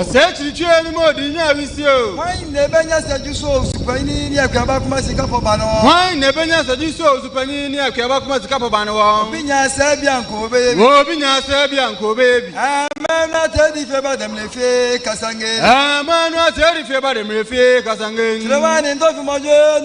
Set you more than you. Why never said you so Supani near Kabakmas Capabano? Why never said you so Supani near Kabakmas Capabano? Pinya Sabianco, baby. Robina Sabianco, baby. I'm not ready for them, Lefe, Casange. I'm not ready for them, Lefe, Casange. Trevan and Dofmojo,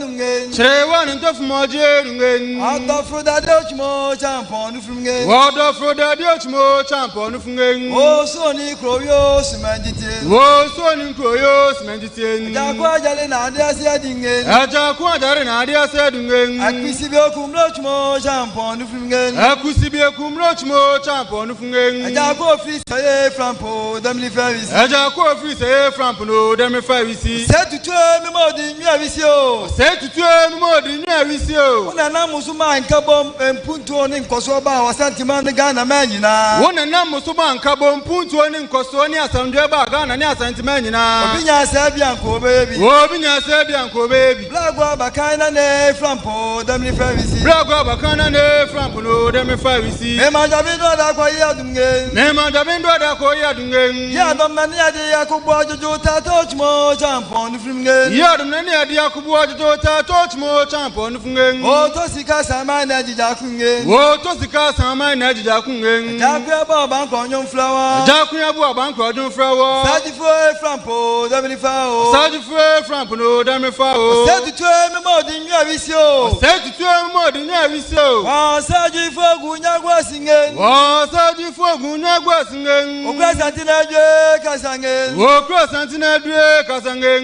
Trevan and Dofmojo, out of Froda Dutchmo, Champon from Gay. What of Froda Dutchmo, Champon from Gay. Oh, Sonny Croyos, Mandit. Wo so ni koyo semenditen Jakwa jale na adia se adingen Ajakwa jale na adia se adingen Akwisibe kumlochmo champon fungen Akusibe kumlochmo champon fungen Ajakwa office e frampo demli favisi Ajakwa office e frampo no demli favisi Se tutu mi modi nwa wisi o Se tutu mi modi nwa wisi o Wona na musuma nkabom mpuntu ni nkoso ba wasantima ne Ghana manyina Wona na musuma nkabom mpuntu ni nkoso ni asandwe ba Ghana ni asantiment nyina Obinya Sabianco baby Obinya Sabianco baby Blagwa bakana ne frampo demli favisi Blagwa bakana ne frampo no demli favisi Mema Davido da kwa yadungen Mema Davido da kwa yadungen Ya dom na ni ade yakubu ajojo ta touchmo champon fringen Ya dom na ni ade yakubu ajojo ta touchmo champon fringen O to sika sama na jija kungen O to sika sama na jija kungen Jakwa ba banko nyom flower Jakwa ba banko nyom flower Sajifo frampo demli fa o Sajifo frampo no demli fa o Sajifo mi modi nwa wisi o Sajifo mi modi nwa wisi o Wa sajifo gunyagwa singen Wa sajifo gunyagwa singen Okra santina dwe kasangen Okra santina dwe kasangen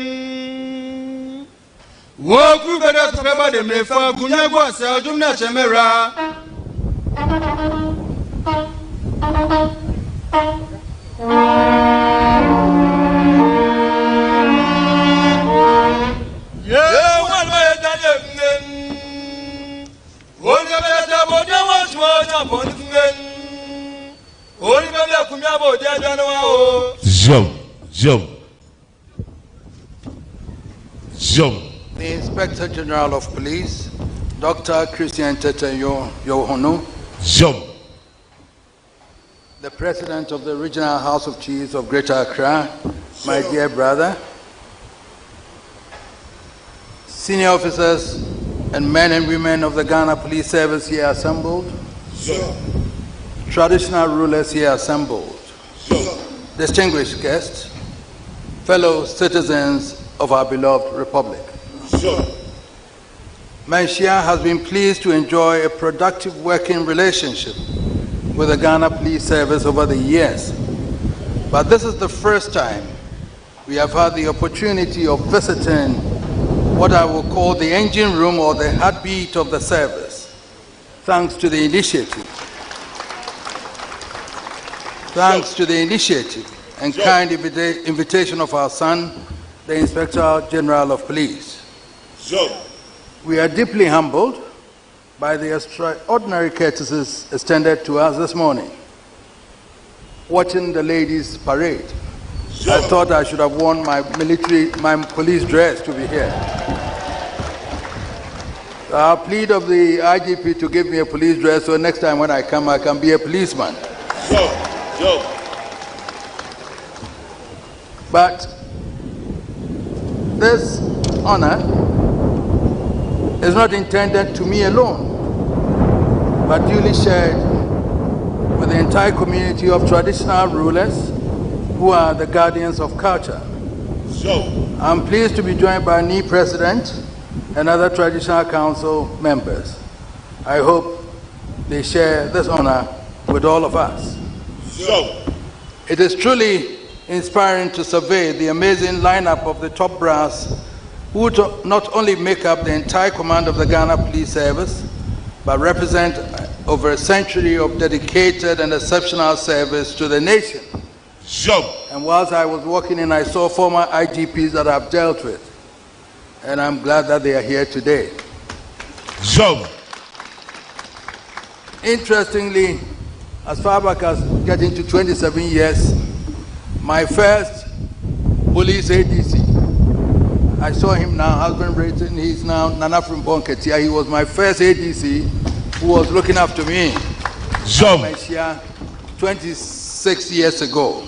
Wo ku beda to beba de mlefa gunyagwa se ojumna chemera Yeah, one way that only better about the ones who are upon the only better come about the other. Zoom. The Inspector General of Police, Dr. Christian Tete Yohonu. Zoom. The President of the Regional House of Chiefs of Greater Accra, my dear brother. Senior officers and men and women of the Ghana Police Service here assembled. Sure. Traditional rulers here assembled. Sure. Distinguished guests, fellow citizens of our beloved Republic. Sure. Manshia has been pleased to enjoy a productive working relationship with the Ghana Police Service over the years. But this is the first time we have had the opportunity of visiting what I will call the engine room or the heartbeat of the service, thanks to the initiative. Thanks to the initiative and kind invitation of our son, the Inspector General of Police. We are deeply humbled by the extraordinary courtesies extended to us this morning. Watching the ladies parade, I thought I should have worn my police dress to be here. I'll plead of the IGP to give me a police dress so next time when I come, I can be a policeman. But this honor is not intended to me alone, but duly shared with the entire community of traditional rulers who are the guardians of culture. I'm pleased to be joined by NI President and other traditional council members. I hope they share this honor with all of us. It is truly inspiring to survey the amazing lineup of the top brass who not only make up the entire command of the Ghana Police Service, but represent over a century of dedicated and exceptional service to the nation. And whilst I was walking in, I saw former IGPs that I've dealt with. And I'm glad that they are here today. Interestingly, as far back as getting to 27 years, my first police ADC, I saw him now, husband rated, he's now Nana from Bonketia. He was my first ADC who was looking after me. 26 years ago.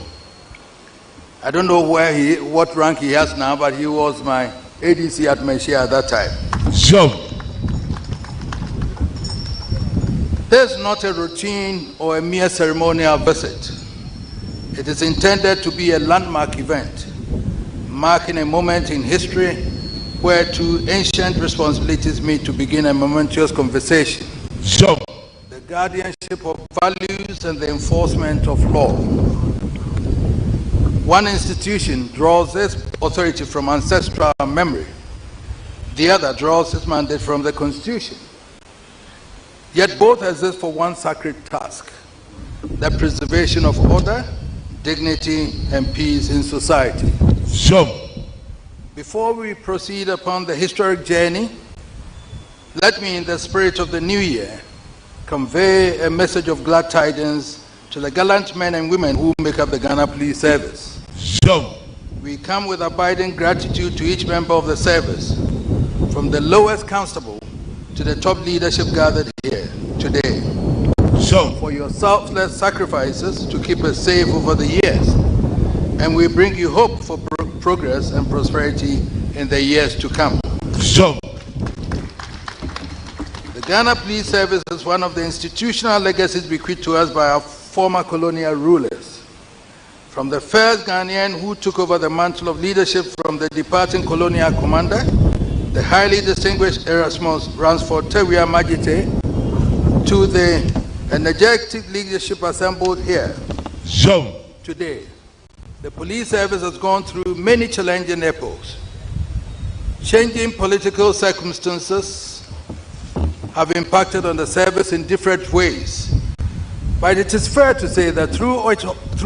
I don't know what rank he has now, but he was my ADC at Majesty at that time. So, This is not a routine or a mere ceremonial visit. It is intended to be a landmark event, marking a moment in history where two ancient responsibilities meet to begin a momentous conversation. so, The guardianship of values and the enforcement of law. One institution draws its authority from ancestral memory. The other draws its mandate from the Constitution. Yet both exist for one sacred task: the preservation of order, dignity, and peace in society. so, Before we proceed upon the historic journey, let me, in the spirit of the new year, convey a message of glad tidings to the gallant men and women who make up the Ghana Police Service. so, We come with abiding gratitude to each member of the service, from the lowest constable to the top leadership gathered here today, so, for your selfless sacrifices to keep us safe over the years. And we bring you hope for progress and prosperity in the years to come. so, The Ghana Police Service is one of the institutional legacies bequeathed to us by our former colonial rulers. From the first Ghanaian who took over the mantle of leadership from the departing colonial commander, the highly distinguished Erasmus Ransford Tewia Majesty, to the energetic leadership assembled here so, today, the police service has gone through many challenging epochs. Changing political circumstances have impacted on the service in different ways. But it is fair to say that through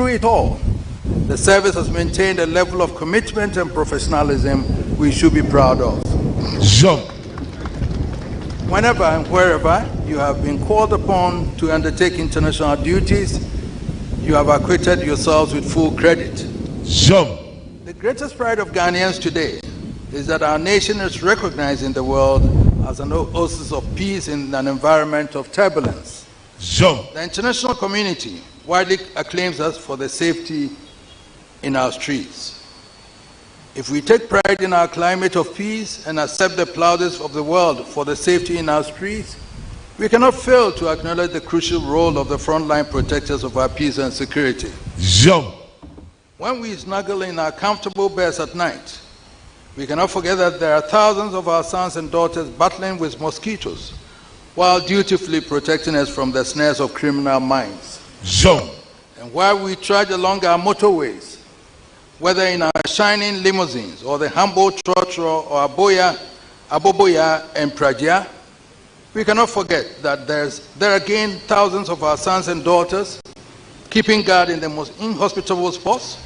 it all, the service has maintained a level of commitment and professionalism we should be proud of. so, Whenever and wherever you have been called upon to undertake international duties, you have acquitted yourselves with full credit. so, The greatest pride of Ghanaians today is that our nation is recognized in the world as an oasis of peace in an environment of turbulence. so, The international community widely acclaims us for the safety in our streets. If we take pride in our climate of peace and accept the plaudits of the world for the safety in our streets, we cannot fail to acknowledge the crucial role of the frontline protectors of our peace and security. so, When we snuggle in our comfortable beds at night, we cannot forget that there are thousands of our sons and daughters battling with mosquitoes while dutifully protecting us from the snares of criminal minds. so, And while we trudge along our motorways, whether in our shining limousines or the humble trotro or aboboya and praja, we cannot forget that there are again thousands of our sons and daughters keeping guard in the most inhospitable spots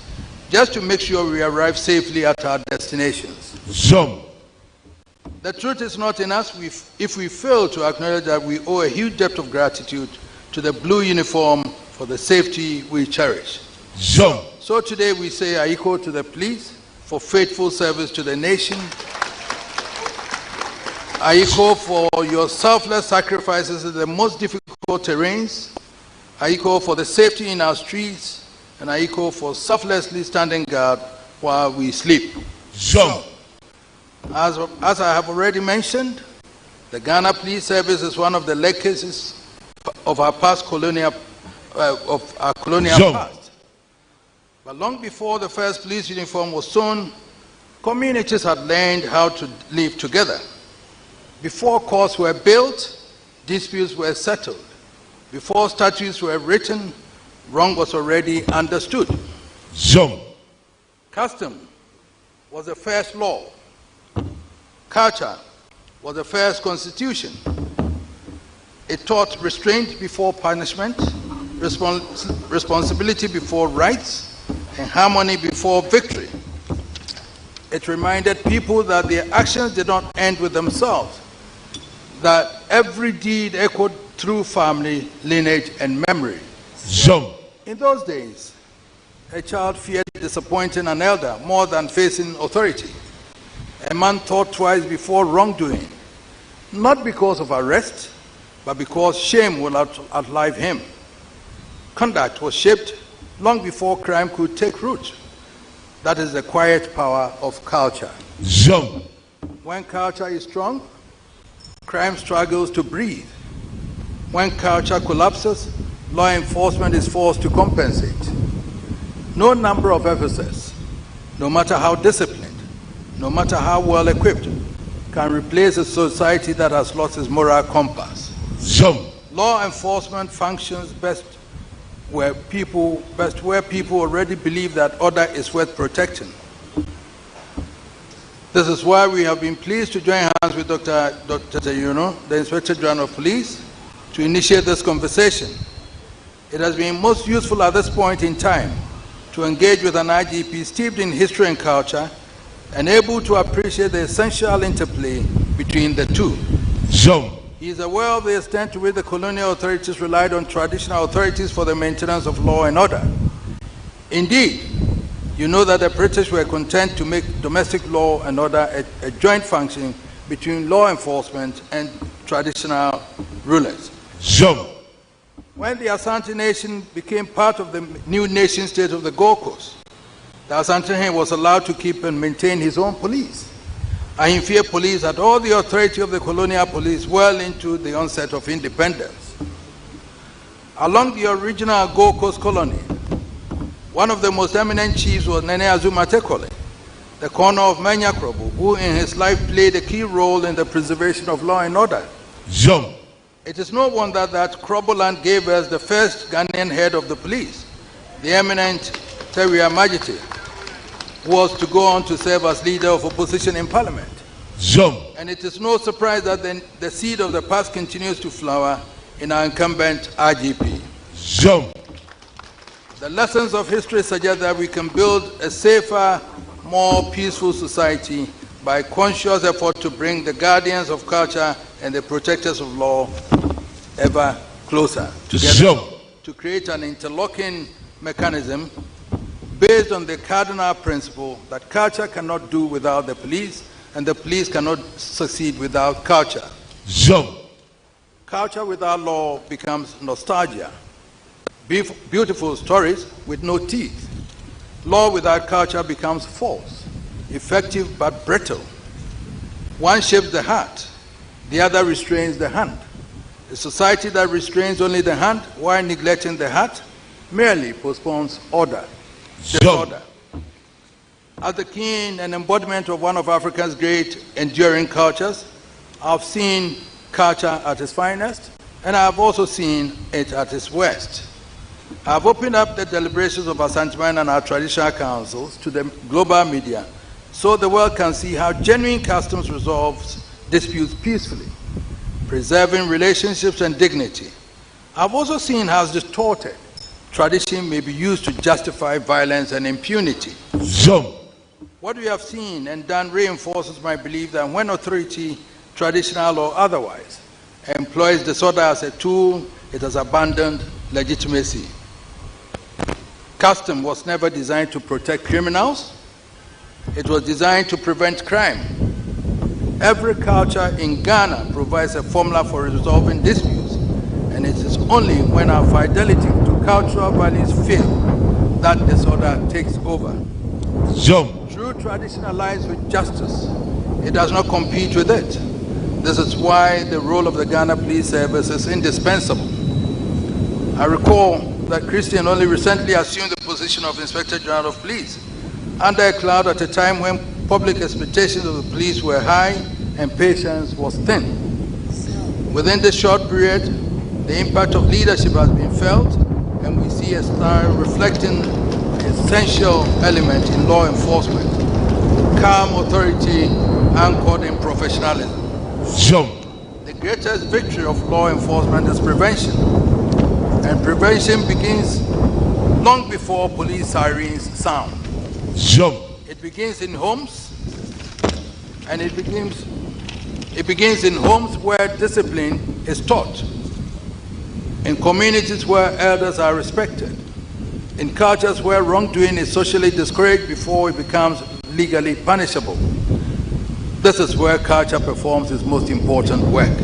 just to make sure we arrive safely at our destinations. so, The truth is not in us if we fail to acknowledge that we owe a huge debt of gratitude to the blue uniform for the safety we cherish. so, So today we say aiko to the police for faithful service to the nation. Aiko for your selfless sacrifices in the most difficult terrains. Aiko for the safety in our streets. And aiko for selflessly standing guard while we sleep. so, As I have already mentioned, the Ghana Police Service is one of the legacies of our colonial So- past. But long before the first police uniform was sewn, communities had learned how to live together. Before courts were built, disputes were settled. Before statutes were written, wrong was already understood. so, Custom was the first law. Culture was the first constitution. It taught restraint before punishment, responsibility before rights, and harmony before victory. It reminded people that their actions did not end with themselves, that every deed echoed through family, lineage, and memory. so, In those days, a child feared disappointing an elder more than facing authority. A man thought twice before wrongdoing, not because of arrest, but because shame will outlive him. Conduct was shaped long before crime could take root. That is the quiet power of culture. Jump. When culture is strong, crime struggles to breathe. When culture collapses, law enforcement is forced to compensate. No number of officers, no matter how disciplined, no matter how well equipped, can replace a society that has lost its moral compass. Jump. Law enforcement functions best where people already believe that order is worth protecting. This is why we have been pleased to join hands with Dr. Yuno, the Inspector General of Police, to initiate this conversation. It has been most useful at this point in time to engage with an IGP steeped in history and culture and able to appreciate the essential interplay between the two. Jump. He is aware of the extent to which the colonial authorities relied on traditional authorities for the maintenance of law and order. Indeed, you know that the British were content to make domestic law and order a joint function between law enforcement and traditional rulers. Jump. When the Asante Nation became part of the new nation state of the Gold Coast, the Asante was allowed to keep and maintain his own police. Ahimfie police had all the authority of the colonial police well into the onset of independence. Along the original Gold Coast colony, one of the most eminent chiefs was Nene Azuma Tekole, the corner of Menyakrobo, who in his life played a key role in the preservation of law and order. Jump. It is no wonder that Kroboland gave us the first Ghanaian head of the police, the eminent Majesty, who was to go on to serve as leader of opposition in parliament. Jump. And it is no surprise that the seed of the past continues to flower in our incumbent IGP. Jump. The lessons of history suggest that we can build a safer, more peaceful society by conscious effort to bring the guardians of culture and the protectors of law ever closer together. Jump. To create an interlocking mechanism based on the cardinal principle that culture cannot do without the police and the police cannot succeed without culture. Jump. Culture without law becomes nostalgia. Beautiful stories with no teeth. Law without culture becomes false, effective but brittle. One shapes the heart, the other restrains the hand. A society that restrains only the hand while neglecting the heart merely postpones order. Disorder. As the king and embodiment of one of Africa's great enduring cultures, I've seen culture at its finest, and I've also seen it at its worst. I've opened up the deliberations of our Santiman and our traditional councils to the global media so the world can see how genuine customs resolves disputes peacefully, preserving relationships and dignity. I've also seen how distorted tradition may be used to justify violence and impunity. Jump. What we have seen and done reinforces my belief that when authority, traditional or otherwise, employs disorder as a tool, it has abandoned legitimacy. Custom was never designed to protect criminals. It was designed to prevent crime. Every culture in Ghana provides a formula for resolving disputes, and it is only when our fidelity to cultural values fail that disorder takes over. Jump. True tradition aligns with justice. It does not compete with it. This is why the role of the Ghana Police Service is indispensable. I recall that Christian only recently assumed the position of Inspector General of Police under a cloud at a time when public expectations of the police were high and patience was thin. Within this short period, the impact of leadership has been felt, and we see a style reflecting the essential element in law enforcement: calm authority anchored in professionalism. Jump. The greatest victory of law enforcement is prevention, and prevention begins long before police sirens sound. Jump. It begins in homes, and it begins in homes where discipline is taught, in communities where elders are respected, in cultures where wrongdoing is socially discouraged before it becomes legally punishable. This is where culture performs its most important work.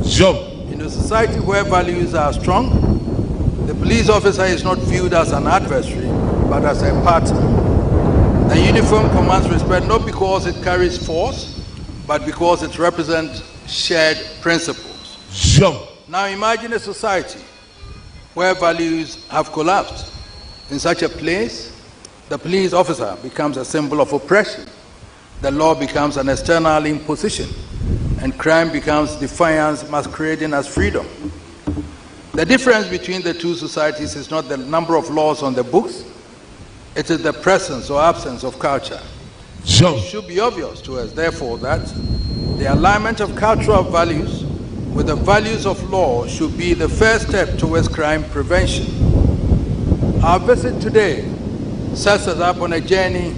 Jump. In a society where values are strong, the police officer is not viewed as an adversary, but as a partner. The uniform commands respect not because it carries force, but because it represents shared principles. Jump. Now imagine a society where values have collapsed. In such a place, the police officer becomes a symbol of oppression. The law becomes an external imposition, and crime becomes defiance masquerading as freedom. The difference between the two societies is not the number of laws on the books, it is the presence or absence of culture. Jump. It should be obvious to us, therefore, that the alignment of cultural values with the values of law should be the first step towards crime prevention. Our visit today sets us up on a journey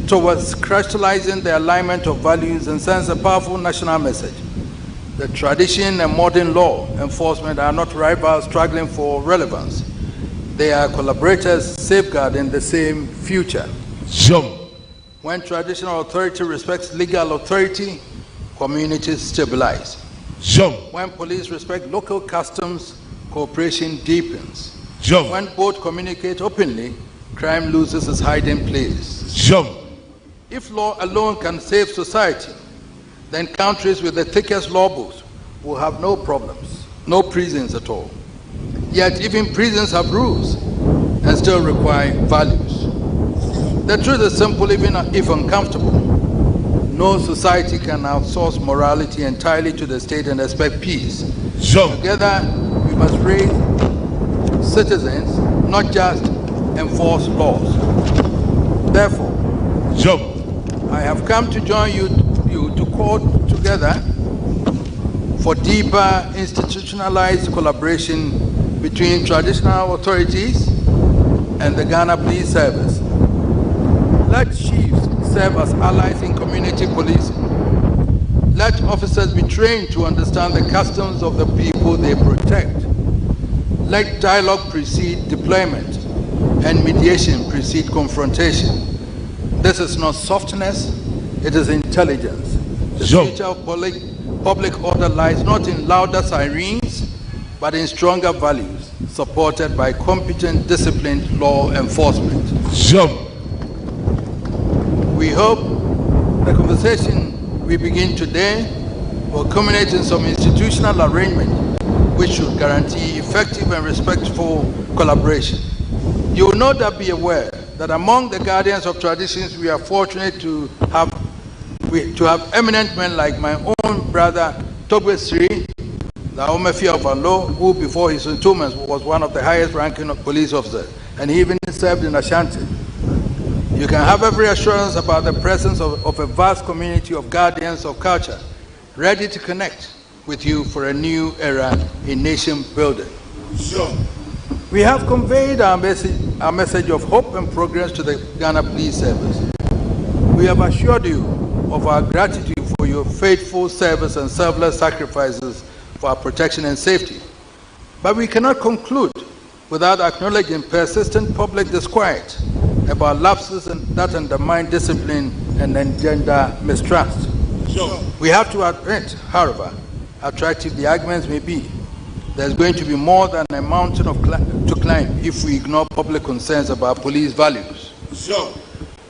towards crystallizing the alignment of values and sends a powerful national message. The tradition and modern law enforcement are not rivals struggling for relevance. They are collaborators safeguarding the same future. Jump. When traditional authority respects legal authority, communities stabilize. Jump. When police respect local customs, cooperation deepens. Jump. When both communicate openly, crime loses its hiding place. Jump. If law alone can save society, then countries with the thickest law books will have no problems, no prisons at all. Yet even prisons have rules and still require values. The truth is simple, even if uncomfortable. No society can outsource morality entirely to the state and expect peace. Jump. Together, we must raise citizens, not just enforce laws. Therefore, Jump. I have come to join you to call together for deeper institutionalized collaboration between traditional authorities and the Ghana Police Service. Let chiefs serve as allies in community policing. Let officers be trained to understand the customs of the people they protect. Let dialogue precede deployment and mediation precede confrontation. This is not softness, it is intelligence. The future of public order lies not in louder sirens, but in stronger values, supported by competent, disciplined law enforcement. Jump. We hope the conversation we begin today will culminate in some institutional arrangement which should guarantee effective and respectful collaboration. You will no doubt be aware that among the guardians of traditions, we are fortunate to have eminent men like my own brother Togwe Sri, the Otumfuo of Alo, who before his entombment was one of the highest ranking police officers, and he even served in Ashanti. You can have every assurance about the presence of a vast community of guardians of culture, ready to connect with you for a new era in nation building. Jump. We have conveyed our message of hope and progress to the Ghana Police Service. We have assured you of our gratitude for your faithful service and selfless sacrifices for our protection and safety. But we cannot conclude without acknowledging persistent public disquiet about lapses that undermine discipline and engender mistrust. We have to admit, however, attractive the arguments may be, there's going to be more than a mountain to climb if we ignore public concerns about police values.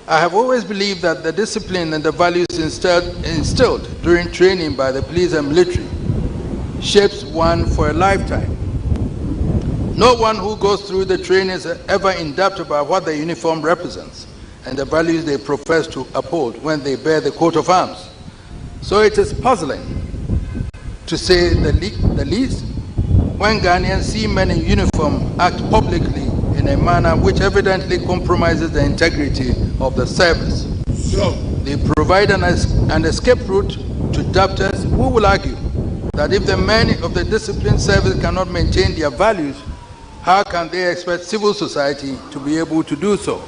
I have always believed that the discipline and the values instilled during training by the police and military shapes one for a lifetime. No one who goes through the training is ever in doubt about what the uniform represents and the values they profess to uphold when they bear the coat of arms. So it is puzzling, to say the least, when Ghanaians see men in uniform act publicly in a manner which evidently compromises the integrity of the service. They provide an escape route to doubters who will argue that if the men of the disciplined service cannot maintain their values, how can they expect civil society to be able to do so?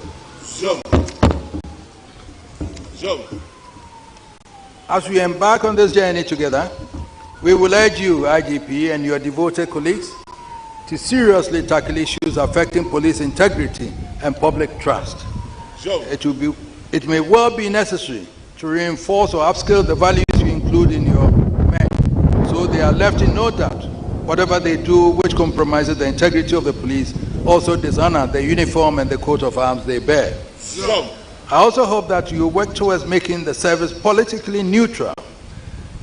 As we embark on this journey together, we will urge you, IGP, and your devoted colleagues to seriously tackle issues affecting police integrity and public trust. It may well be necessary to reinforce or upscale the values you include in your men, so they are left in no doubt. Whatever they do which compromises the integrity of the police also dishonor the uniform and the coat of arms they bear. I also hope that you work towards making the service politically neutral.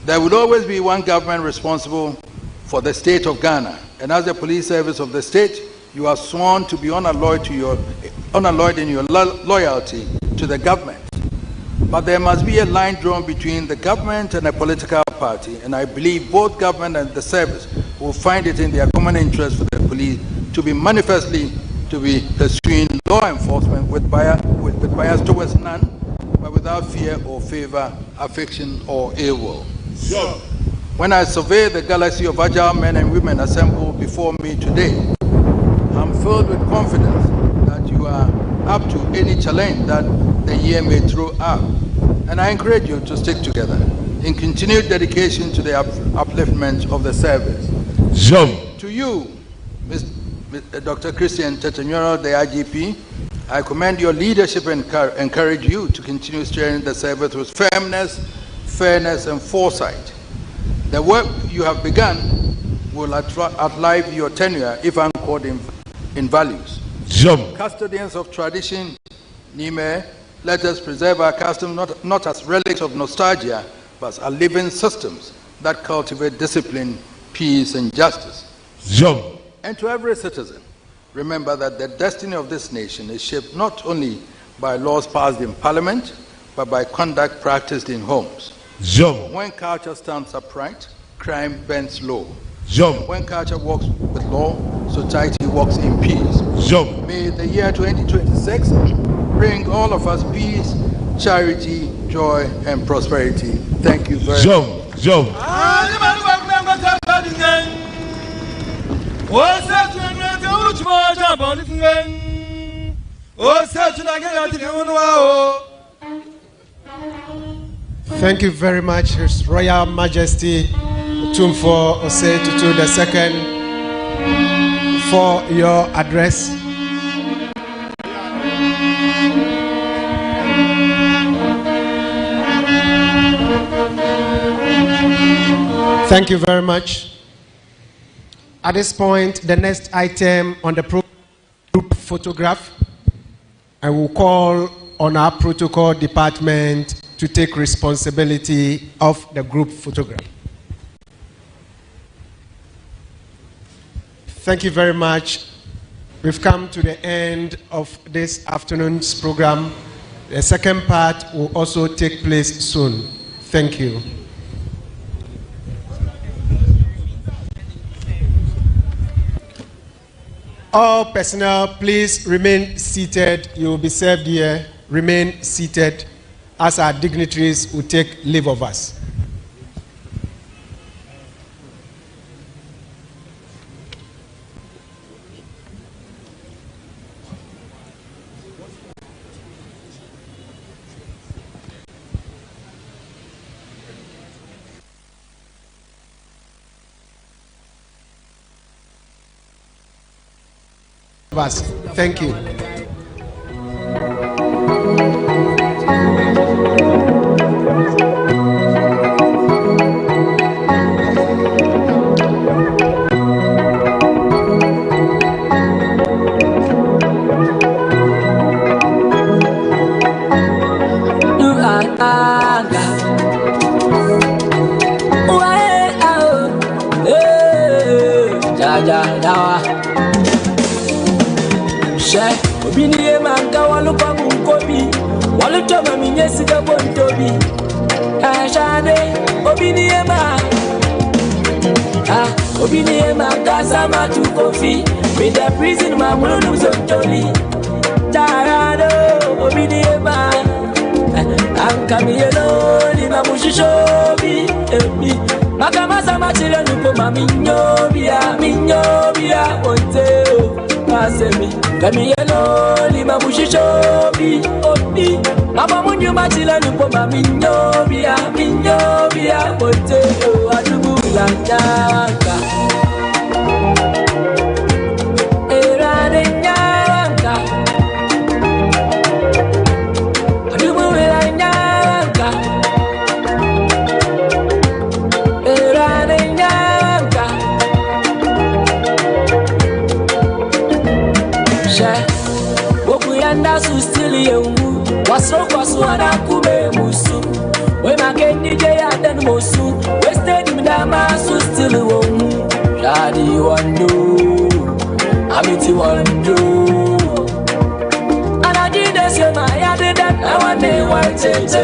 There will always be one government responsible for the state of Ghana, and as the police service of the state, you are sworn to be unalloyed in your loyalty to the government. But there must be a line drawn between the government and a political party, and I believe both government and the service will find it in their common interest for the police to be manifestly pursuing law enforcement with bias towards none, but without fear or favor, affection or ill will. Sure. When I survey the galaxy of agile men and women assembled before me today, I'm filled with confidence that you are up to any challenge that the year may throw up. And I encourage you to stick together in continued dedication to the upliftment of the service. Jump. To you, Dr. Christian Tetenyoro, the IGP, I commend your leadership and encourage you to continue steering the service with firmness, fairness, and foresight. The work you have begun will outlive your tenure if anchored in values. Jump. Custodians of tradition, Nime, let us preserve our customs not as relics of nostalgia, but as living systems that cultivate discipline, peace, and justice. Jump. And to every citizen, remember that the destiny of this nation is shaped not only by laws passed in Parliament, but by conduct practiced in homes. Jump. When culture stands upright, crime bends low. Jump. When culture walks with law, society walks in peace. Jump. May the year 2026 bring all of us peace, charity, joy, and prosperity. Thank you very much. Jump. Jump. Thank you very much, His Royal Majesty Otumfuo Osei Tutu II, for your address. Thank you very much. At this point, the next item on the group photograph, I will call on our protocol department to take responsibility of the group photograph. Thank you very much. We've come to the end of this afternoon's program. The second part will also take place soon. Thank you. All personnel, please remain seated. You will be served here. Remain seated as our dignitaries will take leave of us. Thank you. Obiniye manga walupa munkobi walutoma minyesi kabontobi ashane obiniye manga sama tukofi with the prison mamulu zontoli tarado obiniye ankamielo ni mamushishobi ebi makama sama chile nuko maminyobia onteo asemi kamiyelo lima mushishobi obi mama munyu machila nuko maminyobia bote adugu lanjaka erade nyanga adugu lanjaka erade nyanga Okuyanda su still yewu wasro wana kume musu. When I get DJ and then mosu, we stay in the masu still won't. Shadi wando, Amiti wando. And I did this in my head that I want to watch it. I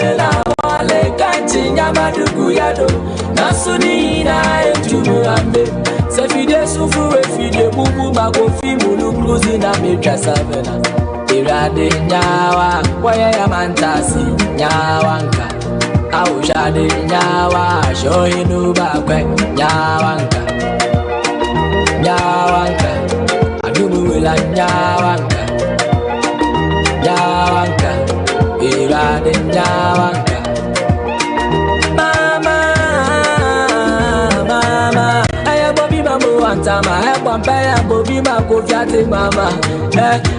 want to continue Yamadugu Yado. Nasuni na Ejurambe. Sefide sufu refide bubu magofi mulu cruising na meja savena. Irade nyawa, waya ya mantasi nyawanka. Aushade nyawa, shohinu bakwe nyawanka. Nyawanka, adumu wila nyawanka. Nyawanka, irade nyawanka. Mama, I Bobby Mambo and Tama, I want Pay and Bobby Mako Fiati Mama.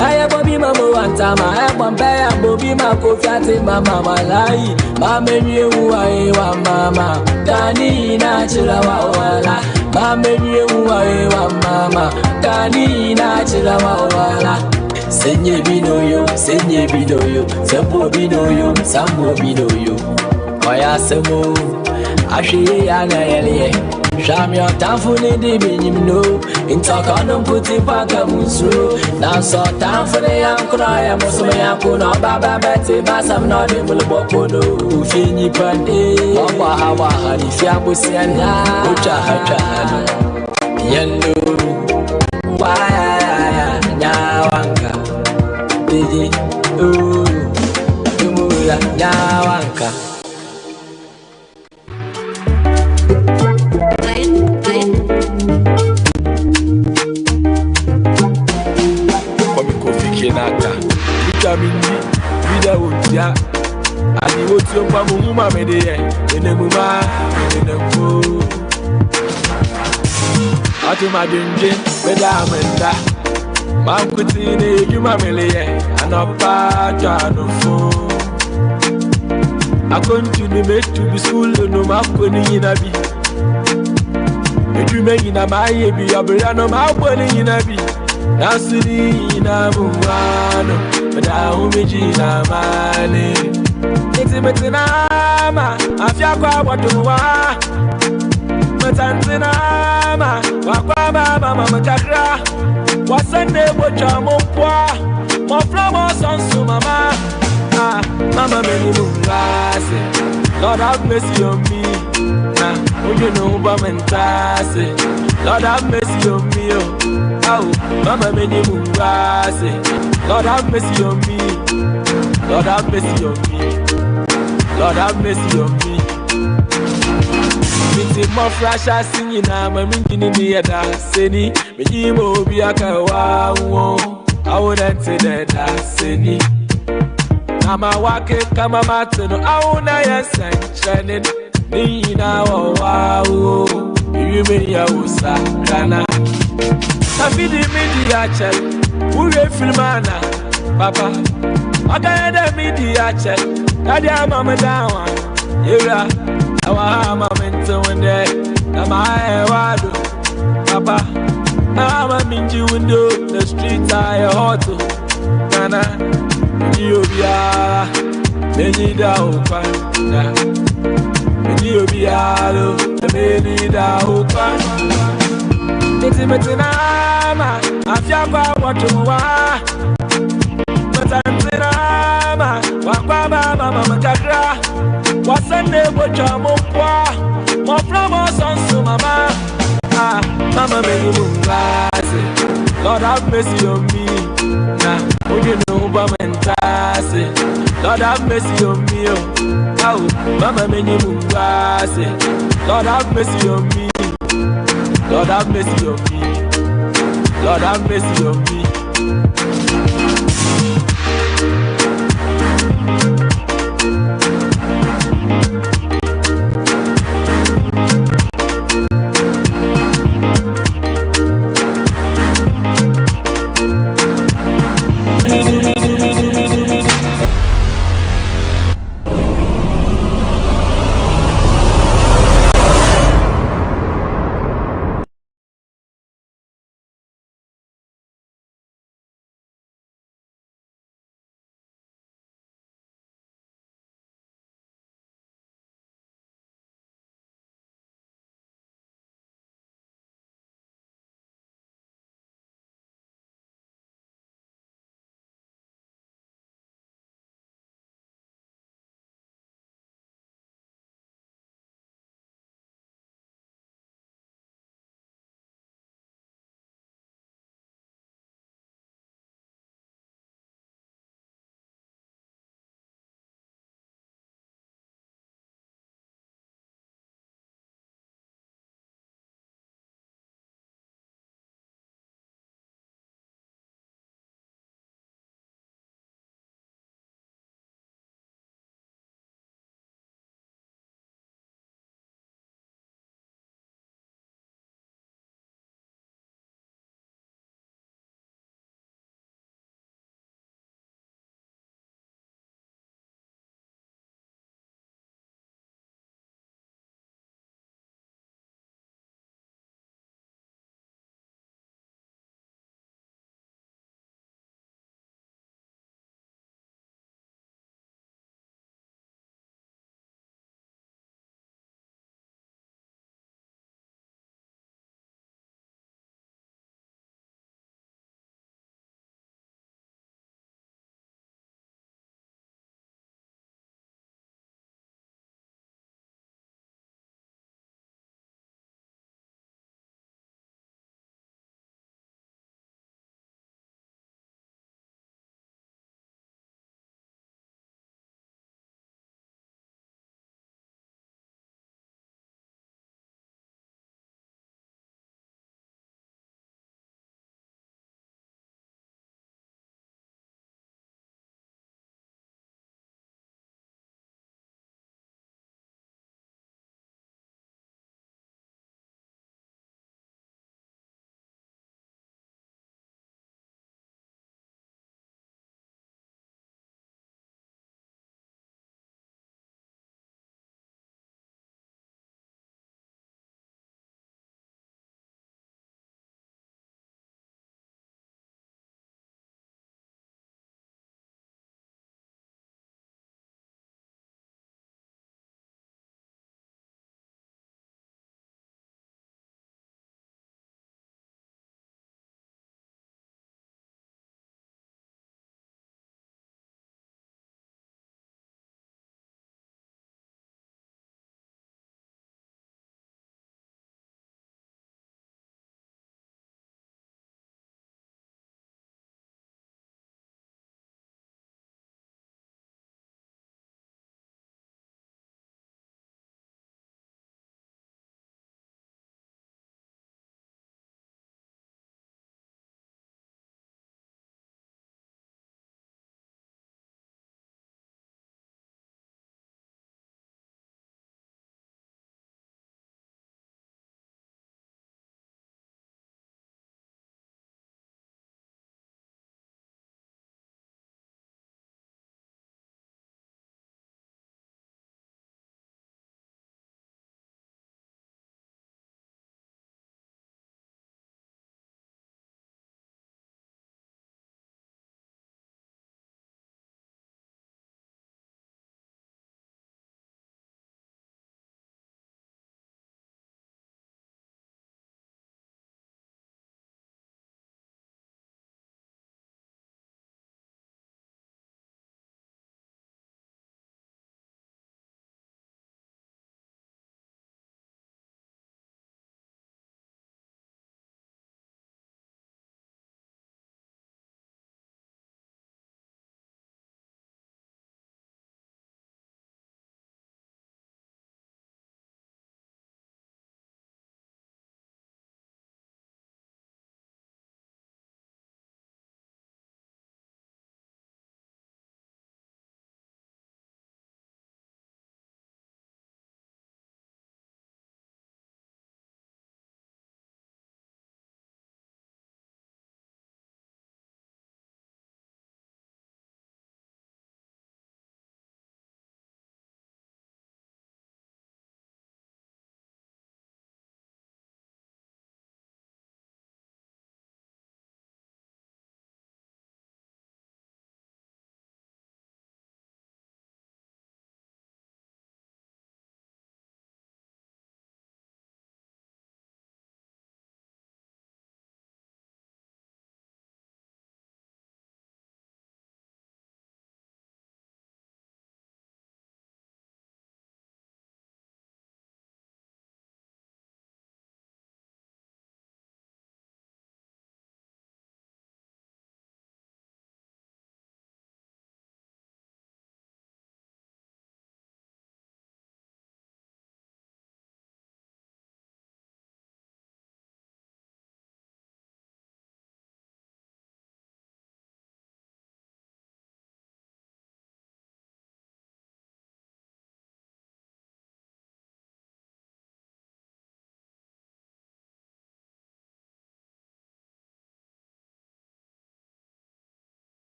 I Bobby Mambo and Tama, I want Pay and Bobby Mako Fiati Mama. Malai, Mamma, you are Mama. Dani Nachila Wala, Mamma, you are Mama. Dani Nachila Wala. Senye Binoyo, Senye Binoyo, Sambo Binoyo, Sambo Binoyo. Oya Semo, Ashi Anaelie. Sham your time for the division, no. In talk on them putting Paka Musu. Now, so time for the young cry. I'm also my uncle, no Baba Betty, but I'm not able to walk on no. Fini Pandi, Mama Hawa, Honey, Fiabusi and Ucha Hacha, Yellow, why, Yawanka, Didi, ooh, Yawanka. Vitamin D, vida utia. Ani woti ompa muma medeye, enemuma, enemko. Atu madunje, beda amenda. Mamkuti ne yuma meleye, anopa janofo. Akontu ni metu bisulu no makoni yinabi. Metu me yina maye bi abira no makoni yinabi. Nasiri na muano, bada umiji na mane. Iti na ma, afya kwa watuwa. Metantina ma, wakwa mama mamakakra. Wasende bocha mopwa, mofla mo sonsu mama. Ah, mama meni mungase, Lord have mercy on me. Ah, oh you know bamentase, Lord have mercy on me oh. Oh, mama meni mungase, Lord have mercy on me. Lord have mercy on me. Lord have mercy on me. Miti mo frasha singi na mamingini ni yada seni. Miji mo biaka wawo, I wouldn't say that seni. Nama wake kama mateno, auna ya sanchanin. Ni na wawo, yume ya usakana. Afidi media check, ure filmana, papa. Akayada media check, daddy mama dawa. Yera, awa mama into one day. Nama wado, papa. Nama minji window, the streets are hot. Nana, Yobia, many da opa, Yobialo, many da opa. Metinama, Afiaba, what you want. Metanama, Wakaba, Mama Kakra. What's a neighbor, Jamopwa? More from us on Sumama. Ah, Mama Menumase. Lord have mercy on me. Nah, oh, you know, Bamentase. Lord have mercy on me. Oh, Mama Menumase. Lord have mercy on me. Lord have mercy on me. Lord have mercy on me.